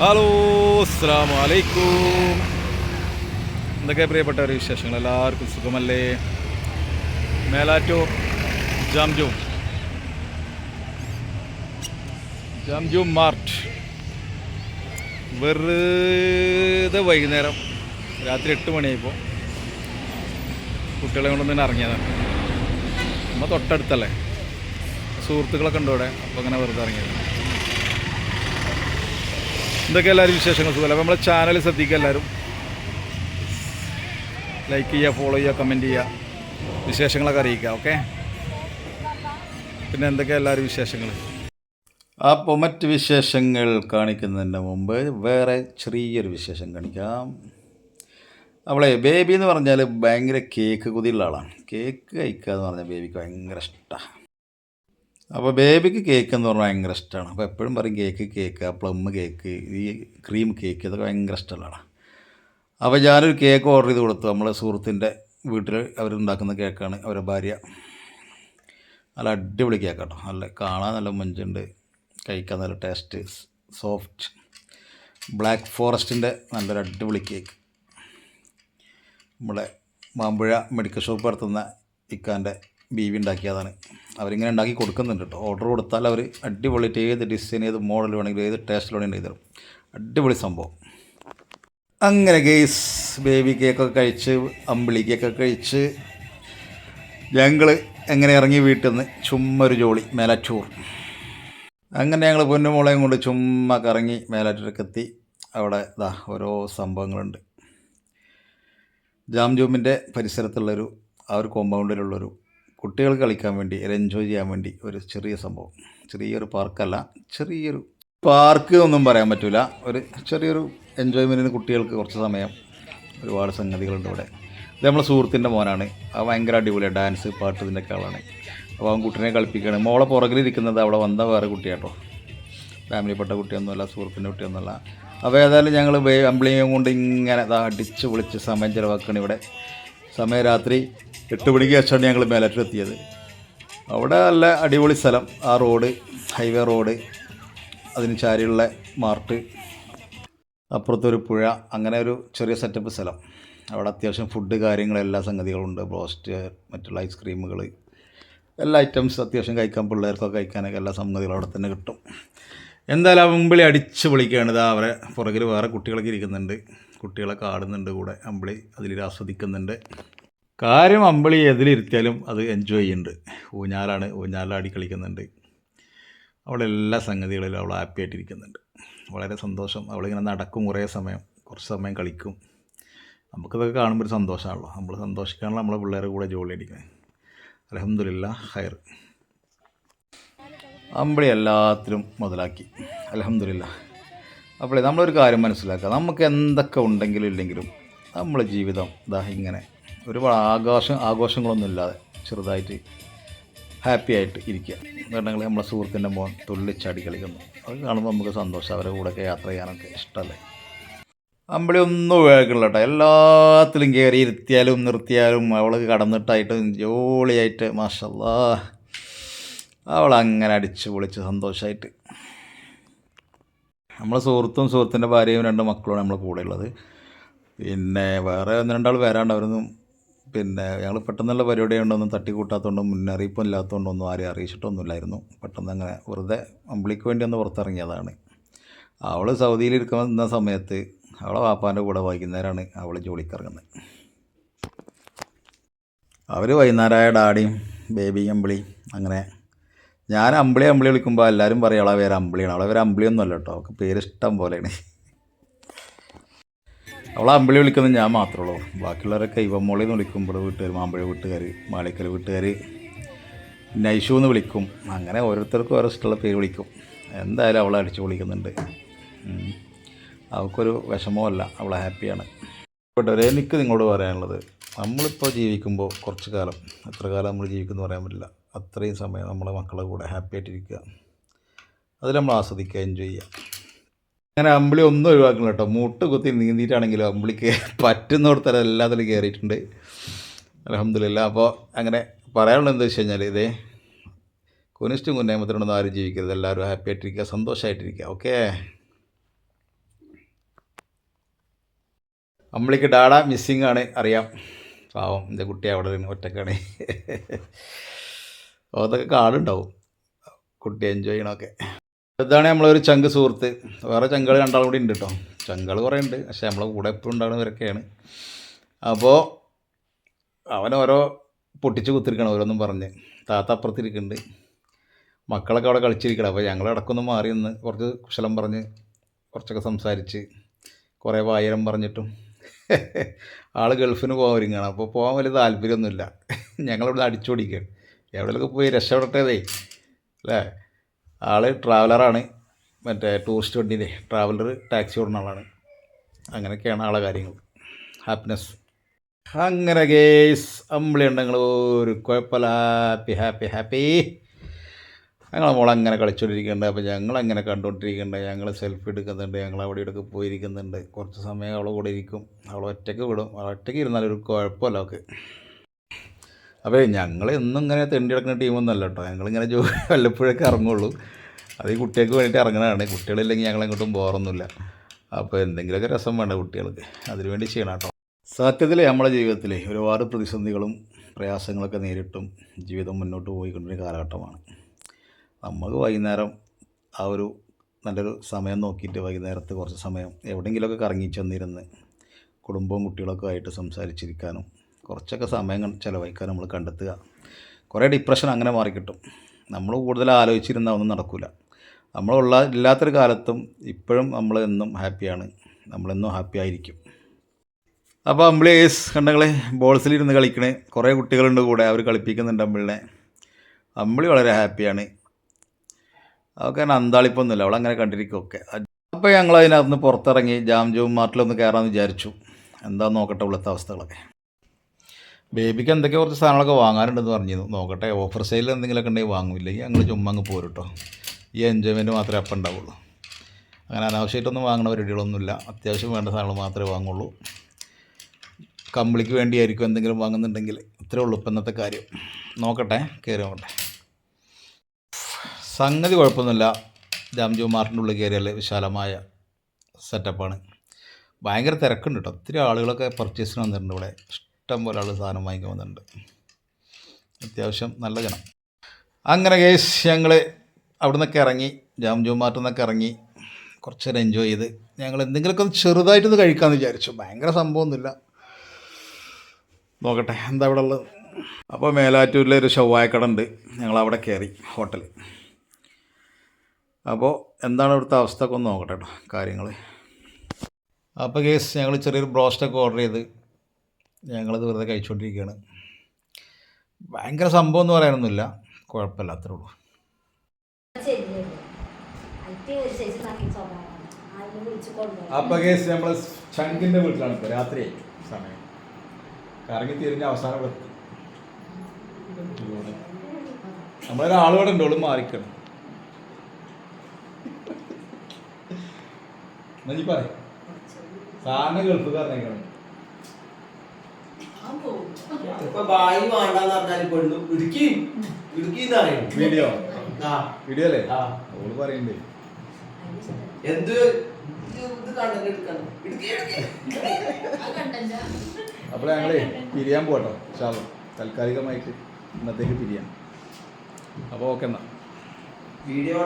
Hello, അസ്സലാമു അലൈക്കും. എന്തൊക്കെ പ്രിയപ്പെട്ടവർ വിശേഷങ്ങൾ? എല്ലാവർക്കും സുഖമല്ലേ? മേലാറ്റൂർ ജാംജൂം മാർട്ട് വെറുതെ വൈകുന്നേരം രാത്രി 8 മണിയായിപ്പോൾ കുട്ടികളെ കൊണ്ടൊന്നും തന്നെ ഇറങ്ങിയതാണ്. നമ്മൾ തൊട്ടടുത്തല്ലേ, സുഹൃത്തുക്കളൊക്കെ ഉണ്ട് ഇവിടെ. അപ്പോൾ അങ്ങനെ വെറുതെ ഇറങ്ങിയത്. എന്തൊക്കെ എല്ലാവരും വിശേഷങ്ങൾ? സുഖമല്ല. അപ്പോൾ നമ്മളെ ചാനൽ ശ്രദ്ധിക്കുക, എല്ലാവരും ലൈക്ക് ചെയ്യുക, ഫോളോ ചെയ്യുക, കമൻറ്റ് ചെയ്യുക, വിശേഷങ്ങളൊക്കെ അറിയിക്കുക. ഓക്കെ, പിന്നെ എന്തൊക്കെ എല്ലാവരും വിശേഷങ്ങൾ? അപ്പോൾ മറ്റ് വിശേഷങ്ങൾ കാണിക്കുന്നതിൻ്റെ മുമ്പ് വേറെ ചെറിയൊരു വിശേഷം കാണിക്കാം. അവളെ ബേബി എന്ന് പറഞ്ഞാൽ ഭയങ്കര കേക്ക് കൊതിയുള്ള ആളാണ്. കേക്ക് കഴിക്കുക എന്ന് പറഞ്ഞാൽ ബേബിക്ക് ഭയങ്കര ഇഷ്ടമാണ്. അപ്പോൾ ബേബിക്ക് കേക്ക് എന്ന് പറഞ്ഞാൽ ഭയങ്കര ഇഷ്ടമാണ്. അപ്പോൾ എപ്പോഴും പറയും കേക്ക്, പ്ലം കേക്ക്, ഈ ക്രീം കേക്ക്, ഇതൊക്കെ ഭയങ്കര ഇഷ്ടമുള്ളതാണ്. അപ്പോൾ ഞാനൊരു കേക്ക് ഓർഡർ ചെയ്ത് കൊടുത്തു. നമ്മളെ സുഹൃത്തിൻ്റെ വീട്ടിൽ അവരുണ്ടാക്കുന്ന കേക്കാണ്. അവരുടെ ഭാര്യ നല്ല അടിപൊളി കേക്കാട്ടോ. നല്ല കാണാൻ നല്ല മഞ്ചുണ്ട്, കഴിക്കാൻ നല്ല ടേസ്റ്റ്, സോഫ്റ്റ് ബ്ലാക്ക് ഫോറസ്റ്റിൻ്റെ നല്ലൊരു അടിപൊളി കേക്ക്. നമ്മളെ മാമ്പുഴ മെഡിക്കൽ ഷോപ്പ് നടത്തുന്ന ഇക്കാൻ്റെ ബീവി ഉണ്ടാക്കിയതാണ്. അവരിങ്ങനെ ഉണ്ടാക്കി കൊടുക്കുന്നുണ്ട് കേട്ടോ. ഓർഡർ കൊടുത്താൽ അവർ അടിപൊളിയായിട്ട് ഏത് ഡിസൈൻ, ഏത് മോഡൽ വേണമെങ്കിലും, ഏത് ടേസ്റ്റിൽ വേണമെങ്കിലും ചെയ്തു തരും. അടിപൊളി സംഭവം. അങ്ങനെ ഗെയ്സ്, ബേബി കേക്കൊക്കെ കഴിച്ച്, അമ്പിളി കേക്കൊക്കെ കഴിച്ച് ഞങ്ങൾ എങ്ങനെ ഇറങ്ങി വീട്ടിൽ നിന്ന് ചുമ്മാ ഒരു ജോളി മേലാറ്റൂർ. അങ്ങനെ ഞങ്ങൾ പൊന്നുമോളെയും കൊണ്ട് ചുമ്മാ കറങ്ങി മേലാറ്റൂരൊക്കെ എത്തി. അവിടെ ഓരോ സംഭവങ്ങളുണ്ട്. ജാംജൂമിൻ്റെ പരിസരത്തുള്ളൊരു ആ ഒരു കോമ്പൗണ്ടിലുള്ളൊരു കുട്ടികൾക്ക് കളിക്കാൻ വേണ്ടി, എൻജോയ് ചെയ്യാൻ വേണ്ടി ഒരു ചെറിയ സംഭവം. ചെറിയൊരു പാർക്കല്ല, ചെറിയൊരു പാർക്ക് ഒന്നും പറയാൻ പറ്റില്ല, ഒരു ചെറിയൊരു എൻജോയ്മെൻറ്റിന് കുട്ടികൾക്ക് കുറച്ച് സമയം. ഒരുപാട് സംഗതികളുണ്ട് ഇവിടെ. ഇത് നമ്മളെ സുഹൃത്തിൻ്റെ മോനാണ്. അത് ഭയങ്കര അടിപൊളിയാണ്, ഡാൻസ് പാട്ട് ഇതിൻ്റെയൊക്കെ ആളാണ്. അപ്പോൾ അവൻ കുട്ടീനെ കളിപ്പിക്കുകയാണ്. മോളെ പുറകിലിരിക്കുന്നത് അവിടെ വന്ന വേറെ കുട്ടിയാട്ടോ, ഫാമിലിപ്പെട്ട കുട്ടിയൊന്നുമല്ല, സുഹൃത്തിൻ്റെ കുട്ടിയൊന്നുമല്ല. അപ്പോൾ ഏതായാലും ഞങ്ങൾ അമ്പിളിയും കൊണ്ട് ഇങ്ങനെ അടിച്ച് പൊളിച്ച് സമയം ചിലവാക്കുകയാണ് ഇവിടെ. സമയം രാത്രി 8 മണിക്ക് ശേഷമാണ് ഞങ്ങൾ മേലാറ്റൂർ എത്തിയത്. അവിടെ നല്ല അടിപൊളി സ്ഥലം. ആ റോഡ്, ഹൈവേ റോഡ്, അതിന് ചാരിയുള്ള മാർട്ട്, അപ്പുറത്തൊരു പുഴ, അങ്ങനെ ഒരു ചെറിയ സെറ്റപ്പ് സ്ഥലം. അവിടെ അത്യാവശ്യം ഫുഡ് കാര്യങ്ങൾ എല്ലാ സംഗതികളുണ്ട്. ബ്രോസ്റ്റ്, മറ്റുള്ള ഐസ്ക്രീമുകൾ, എല്ലാ ഐറ്റംസ് അത്യാവശ്യം കഴിക്കാൻ, പിള്ളേർക്കൊക്കെ കഴിക്കാനൊക്കെ എല്ലാ സംഗതികളും അവിടെ തന്നെ കിട്ടും. എന്തായാലും ആ അമ്പിളി അടിച്ച് പൊളിക്കുകയാണ്. അവരെ പുറകിൽ വേറെ കുട്ടികളൊക്കെ ഇരിക്കുന്നുണ്ട്, കുട്ടികളൊക്കെ ആടുന്നുണ്ട് കൂടെ. അമ്പിളി അതിൽ ആസ്വദിക്കുന്നുണ്ട്. കാര്യം അമ്പിളി എതിലിരുത്തിയാലും അത് എൻജോയ് ചെയ്യുന്നുണ്ട്. ഊഞ്ഞാലാടി കളിക്കുന്നുണ്ട്. അവളെ എല്ലാ സംഗതികളിലും അവൾ ഹാപ്പി ആയിട്ടിരിക്കുന്നുണ്ട്. വളരെ സന്തോഷം. അവളിങ്ങനെ നടക്കും, കുറച്ച് സമയം കളിക്കും. നമുക്കിതൊക്കെ കാണുമ്പോൾ ഒരു സന്തോഷമാണല്ലോ. നമ്മൾ സന്തോഷിക്കാനുള്ള നമ്മളെ പിള്ളേരെ കൂടെ ജോലി അടിക്കുന്നത്. അൽഹംദുലില്ലാ ഖൈർ. അമ്പിളി എല്ലാത്തിലും മുതലാക്കി, അൽഹംദുലില്ലാ. അപ്പോഴേ നമ്മളൊരു കാര്യം മനസ്സിലാക്കുക, നമുക്ക് എന്തൊക്കെ ഉണ്ടെങ്കിലും ഇല്ലെങ്കിലും നമ്മളെ ജീവിതം ഇങ്ങനെ ഒരുപാട് ആഘോഷങ്ങളൊന്നും ഇല്ലാതെ ചെറുതായിട്ട് ഹാപ്പി ആയിട്ട് ഇരിക്കുക. എന്നുണ്ടെങ്കിൽ നമ്മളെ സുഹൃത്തിൻ്റെ മോൻ തുള്ളിച്ചാടി കളിക്കുന്നു. അത് കാണുമ്പോൾ നമുക്ക് സന്തോഷം. അവരുടെ കൂടെയൊക്കെ യാത്ര ചെയ്യാനൊക്കെ ഇഷ്ടമല്ലേ. അമ്പിളി ഒന്നും ഉപയോഗിക്കണില്ല കേട്ടോ. എല്ലാത്തിലും കയറി ഇരുത്തിയാലും നിർത്തിയാലും അവൾ കടന്നിട്ടായിട്ട് ജോളിയായിട്ട് മാഷല്ലാ അവളങ്ങനെ അടിച്ച് പൊളിച്ച് സന്തോഷമായിട്ട്. നമ്മളെ സുഹൃത്തിൻ്റെ ഭാര്യയും 2 മക്കളുമാണ് നമ്മളെ കൂടെ ഉള്ളത്. പിന്നെ വേറെ 1-2 ആൾ വരാണ്ട്. അവരൊന്നും ഞങ്ങൾ പെട്ടെന്നുള്ള പരിപാടി കൊണ്ടൊന്നും തട്ടിക്കൂട്ടാത്തതുകൊണ്ടും മുന്നറിയിപ്പും ഇല്ലാത്തതുകൊണ്ടൊന്നും ആരെയും അറിയിച്ചിട്ടൊന്നുമില്ലായിരുന്നു. പെട്ടെന്ന് അങ്ങനെ വെറുതെ അമ്പിളിക്ക് വേണ്ടി ഒന്ന് പുറത്തിറങ്ങിയതാണ്. അവൾ സൗദിയിലിരിക്കുന്ന സമയത്ത് അവളെ വാപ്പാൻ്റെ കൂടെ വൈകുന്നേരമാണ് അവൾ ജോലിക്കിറങ്ങുന്നത്. അവർ വൈകുന്നേരമായ ഡാഡിയും ബേബി അമ്പിളി അങ്ങനെ. ഞാൻ അമ്പിളി വിളിക്കുമ്പോൾ എല്ലാവരും പറയും അവളെ പേര് അമ്പിളിയാണ്. അവളെ പേര് അമ്പിളിയൊന്നും അല്ല കേട്ടോ, അവൾക്ക് പേര് ഇഷ്ടം പോലെയാണ്. അവളെ അമ്പിളി വിളിക്കുന്നത് ഞാൻ മാത്രമേ ഉള്ളൂ. ബാക്കിയുള്ളവരൊക്കെ ഇവമോളി എന്ന് വിളിക്കുമ്പോൾ വീട്ടുകാർ, മാമ്പഴ വീട്ടുകാർ, മാളിക്കൽ വീട്ടുകാർ നൈഷു എന്ന് വിളിക്കും. അങ്ങനെ ഓരോരുത്തർക്കും ഓരോ ഇഷ്ടമുള്ള പേര് വിളിക്കും. എന്തായാലും അവളെ അടിച്ചു വിളിക്കുന്നുണ്ട്. അവൾക്കൊരു വിഷമമല്ല, അവളെ ഹാപ്പിയാണ്. എനിക്ക് നിങ്ങളോട് പറയാനുള്ളത്, നമ്മളിപ്പോൾ ജീവിക്കുമ്പോൾ കുറച്ച് കാലം, എത്ര കാലം നമ്മൾ ജീവിക്കുമെന്ന് പറയാൻ പറ്റില്ല. അത്രയും സമയം നമ്മളെ മക്കളുടെ കൂടെ ഹാപ്പി ആയിട്ടിരിക്കുക, അതിൽ നമ്മൾ ആസ്വദിക്കുക, എൻജോയ് ചെയ്യുക. അങ്ങനെ അമ്പിളി ഒന്നും ഒഴിവാക്കണം കേട്ടോ. മൂട്ട് കുത്തി നീന്തിയിട്ടാണെങ്കിലും അമ്പിളിക്ക് പറ്റുന്നിടത്തരം എല്ലാത്തിലും കയറിയിട്ടുണ്ട്, അൽഹംദുലില്ലാ. അപ്പോൾ അങ്ങനെ പറയാനുള്ളത് എന്താ വെച്ച് കഴിഞ്ഞാൽ, ഇതേ കുനിഷ്ടും കുന്നേമത്തിനൊന്നും ആരും ജീവിക്കരുത്. എല്ലാവരും ഹാപ്പി ആയിട്ടിരിക്കുക, സന്തോഷമായിട്ടിരിക്കുക. ഓക്കേ. അമ്പിളിക്ക് ഡാഡ മിസ്സിങ് ആണ് അറിയാം. പാവം എൻ്റെ കുട്ടി അവിടെ ഒറ്റക്കാണ്. അതൊക്കെ കാണുണ്ടാവും കുട്ടി എൻജോയ് ചെയ്യണമൊക്കെ. ഇതാണ് നമ്മളൊരു ചങ്ക് സുഹൃത്ത്. വേറെ ചങ്കൾ രണ്ടാളും കൂടി ഉണ്ട് കേട്ടോ. ചങ്കൾ കുറേ ഉണ്ട്, പക്ഷേ നമ്മളെ കൂടെ എപ്പോഴും ഉണ്ടാകുന്നവരൊക്കെയാണ്. അപ്പോൾ അവൻ ഓരോ പൊട്ടിച്ച് കുത്തിരിക്കണം ഓരോന്നും പറഞ്ഞ്. താത്ത അപ്പുറത്തിരിക്കുന്നുണ്ട്, മക്കളൊക്കെ അവിടെ കളിച്ചിരിക്കണം. അപ്പോൾ ഞങ്ങൾ ഇടയ്ക്കൊന്ന് മാറി നിന്ന് കുറച്ച് കുശലം പറഞ്ഞ് കുറച്ചൊക്കെ സംസാരിച്ച് കുറേ വായരം പറഞ്ഞിട്ടും ആൾ ഗൾഫിന് പോകാൻ ഒരുങ്ങുകയാണ്. അപ്പോൾ പോകാൻ വലിയ താല്പര്യമൊന്നുമില്ല. ഞങ്ങളിവിടെ അടിച്ചോടിക്കുകയാണ്. എവിടെയൊക്കെ പോയി രക്ഷപ്പെട്ടതേ അല്ലേ. ആൾ ട്രാവലറാണ്, മറ്റേ ടൂറിസ്റ്റ് വണ്ടിയിലെ ട്രാവലർ ടാക്സി ഓടുന്ന ആളാണ്. അങ്ങനെയൊക്കെയാണ് ആളെ കാര്യങ്ങൾ. ഹാപ്പിനെസ്. അങ്ങനെ ഗേസ് അമ്പിളി ഉണ്ടെങ്കിൽ ഒരു കുഴപ്പമില്ല, ഹാപ്പി ഹാപ്പി ഹാപ്പി. ഞങ്ങളെ മോളങ്ങനെ കളിച്ചുകൊണ്ടിരിക്കുന്നുണ്ട്. അപ്പോൾ ഞങ്ങളങ്ങനെ കണ്ടുകൊണ്ടിരിക്കുന്നുണ്ട്. ഞങ്ങൾ സെൽഫി എടുക്കുന്നുണ്ട്, ഞങ്ങൾ അവിടെ ഇവിടെയൊക്കെ പോയിരിക്കുന്നുണ്ട്. കുറച്ച് സമയം അവളെ കൂടെ ഇരിക്കും, അവൾ ഒറ്റയ്ക്ക് വിടും. ഒറ്റയ്ക്ക് ഇരുന്നാലൊരു കുഴപ്പമില്ല അവൾക്ക്. അപ്പോൾ ഞങ്ങൾ എന്നും ഇങ്ങനെ തെണ്ടി കിടക്കുന്ന ടീമൊന്നും അല്ല കേട്ടോ. ഞങ്ങളിങ്ങനെ വല്ലപ്പോഴൊക്കെ ഇറങ്ങുള്ളൂ. അത് ഈ കുട്ടികൾക്ക് വേണ്ടിയിട്ട് ഇറങ്ങണതാണ്. കുട്ടികളില്ലെങ്കിൽ ഞങ്ങളെങ്ങോട്ടും പോകാറൊന്നുമില്ല. അപ്പോൾ എന്തെങ്കിലുമൊക്കെ രസം വേണ്ട കുട്ടികൾക്ക്, അതിനുവേണ്ടി ചെയ്യണം കേട്ടോ. സത്യത്തിൽ നമ്മുടെ ജീവിതത്തിൽ ഒരുപാട് പ്രതിസന്ധികളും പ്രയാസങ്ങളൊക്കെ നേരിട്ടും ജീവിതം മുന്നോട്ട് പോയിക്കൊണ്ടിരുന്ന കാലഘട്ടമാണ്. നമുക്ക് വൈകുന്നേരം ആ ഒരു നല്ലൊരു സമയം നോക്കിയിട്ട് വൈകുന്നേരത്ത് കുറച്ച് സമയം എവിടെയെങ്കിലുമൊക്കെ കറങ്ങി ചെന്നിരുന്ന് കുടുംബവും കുട്ടികളൊക്കെ ആയിട്ട് സംസാരിച്ചിരിക്കാനും കുറച്ചൊക്കെ സമയം ചിലവഴിക്കാൻ നമ്മൾ കണ്ടെത്തുക. കുറേ ഡിപ്രഷൻ അങ്ങനെ മാറിക്കിട്ടും. നമ്മൾ കൂടുതൽ ആലോചിച്ചിരുന്നാൽ ഒന്നും നടക്കില്ല. ഇല്ലാത്തൊരു കാലത്തും ഇപ്പോഴും നമ്മൾ എന്നും ഹാപ്പിയാണ്, നമ്മളെന്നും ഹാപ്പി ആയിരിക്കും. അപ്പോൾ അമ്പിളീസ് കണ്ടങ്ങളെ ബോൾസിലിരുന്ന് കളിക്കണേ കുറേ കുട്ടികളുണ്ട് കൂടെ, അവർ കളിപ്പിക്കുന്നുണ്ട് അമ്പിളിനെ. അമ്പിളി വളരെ ഹാപ്പിയാണ്. അതൊക്കെ അന്താളിപ്പൊന്നുമില്ല, അവളങ്ങനെ കണ്ടിരിക്കുമൊക്കെ. അപ്പോൾ ഞങ്ങൾ അതിനകത്ത് പുറത്തിറങ്ങി ജാം മാർട്ടിലൊന്ന് കയറാമെന്ന് വിചാരിച്ചു. എന്താണെന്ന് നോക്കട്ടെ ഇവിടുത്തെ അവസ്ഥകളൊക്കെ. ബേബിക്ക് എന്തൊക്കെ കുറച്ച് സാധനങ്ങളൊക്കെ വാങ്ങാനുണ്ടെന്ന് പറഞ്ഞിരുന്നു. നോക്കട്ടെ, ഓഫർ സെയിൽ എന്തെങ്കിലുമൊക്കെ ഉണ്ടെങ്കിൽ വാങ്ങില്ലെങ്കിൽ ഞങ്ങൾ ചുമ്മാ അങ്ങ് പോരും കേട്ടോ. ഈ എൻജോയ്മെൻറ്റ് മാത്രമേ അപ്പം ഉണ്ടാവുള്ളൂ. അങ്ങനെ അനാവശ്യമായിട്ടൊന്നും വാങ്ങുന്ന പരിപാടികളൊന്നുമില്ല. അത്യാവശ്യം വേണ്ട സാധനങ്ങൾ മാത്രമേ വാങ്ങുള്ളൂ. കമ്പിളിക്ക് വേണ്ടിയായിരിക്കും എന്തെങ്കിലും വാങ്ങുന്നുണ്ടെങ്കിൽ. ഇത്രേ ഉള്ളൂ ഇപ്പം ഇന്നത്തെ കാര്യം. നോക്കട്ടെ, കയറി നോക്കട്ടെ. സംഗതി കുഴപ്പമൊന്നുമില്ല. ജാംജോ മാർട്ടിൻ്റെ ഉള്ളിൽ കയറിയാൽ വിശാലമായ സെറ്റപ്പാണ്. ഭയങ്കര തിരക്കുണ്ട് കേട്ടോ. ഒത്തിരി ആളുകളൊക്കെ പർച്ചേസിന് വന്നിട്ടുണ്ട് ഇവിടെ. ഇഷ്ടം പോലെ ആൾ സാധനം വാങ്ങിക്കാൻ വന്നിട്ടുണ്ട്. അത്യാവശ്യം നല്ല ജനം. അങ്ങനെ കേസ് ഞങ്ങൾ അവിടെ നിന്നൊക്കെ ഇറങ്ങി, ജാംജോ മാർട്ടിൽ നിന്നൊക്കെ ഇറങ്ങി കുറച്ച് നേരം എൻജോയ് ചെയ്ത് ഞങ്ങൾ എന്തെങ്കിലുമൊക്കെ ഒന്ന് ചെറുതായിട്ടൊന്ന് കഴിക്കാമെന്ന് വിചാരിച്ചു. ഭയങ്കര സംഭവമൊന്നുമില്ല, നോക്കട്ടെ എന്താ ഇവിടെ ഉള്ളത്. അപ്പോൾ മേലാറ്റൂരിലെ ഒരു ഷവായക്കട ഉണ്ട്, ഞങ്ങളവിടെ കയറി ഹോട്ടൽ. അപ്പോൾ എന്താണ് ഇവിടുത്തെ അവസ്ഥ ഒക്കെ ഒന്ന് നോക്കട്ടെ കേട്ടോ കാര്യങ്ങൾ. അപ്പോൾ കേസ് ഞങ്ങൾ ചെറിയൊരു ബ്രോസ്റ്റൊക്കെ ഓർഡർ ചെയ്ത് ഞങ്ങളത് വെറുതെ കഴിച്ചുകൊണ്ടിരിക്കുകയാണ്. ഭയങ്കര സംഭവം എന്ന് പറയാനൊന്നുമില്ല, കുഴപ്പമില്ല, അത്രേ ഉള്ളൂ. അപ്പോൾ കേസ് നമ്മൾ ചങ്കിൻ്റെ വീട്ടിലാണ് ഇപ്പോൾ രാത്രി സമയം. കറങ്ങി തിരിഞ്ഞ് അവസാനം എത്തി. നമ്മളൊരാളോടെ ഉണ്ട്, ഓള് മാറിക്കണം. എന്നാ നീ പറ സാറിന് ഗൾഫ് പറഞ്ഞേക്കണം. വീഡിയോ വീഡിയോ അല്ലേ ഓള് പറയണ്ടേ എന്ത് അപ്പോൾ ഞങ്ങളേ പിരിയാൻ പോകട്ടോ ശാലം, താൽക്കാലികമായിട്ട് ഇന്നത്തേക്ക് പിരിയാം. അപ്പോൾ ഓക്കെ എന്നാൽ വീഡിയോ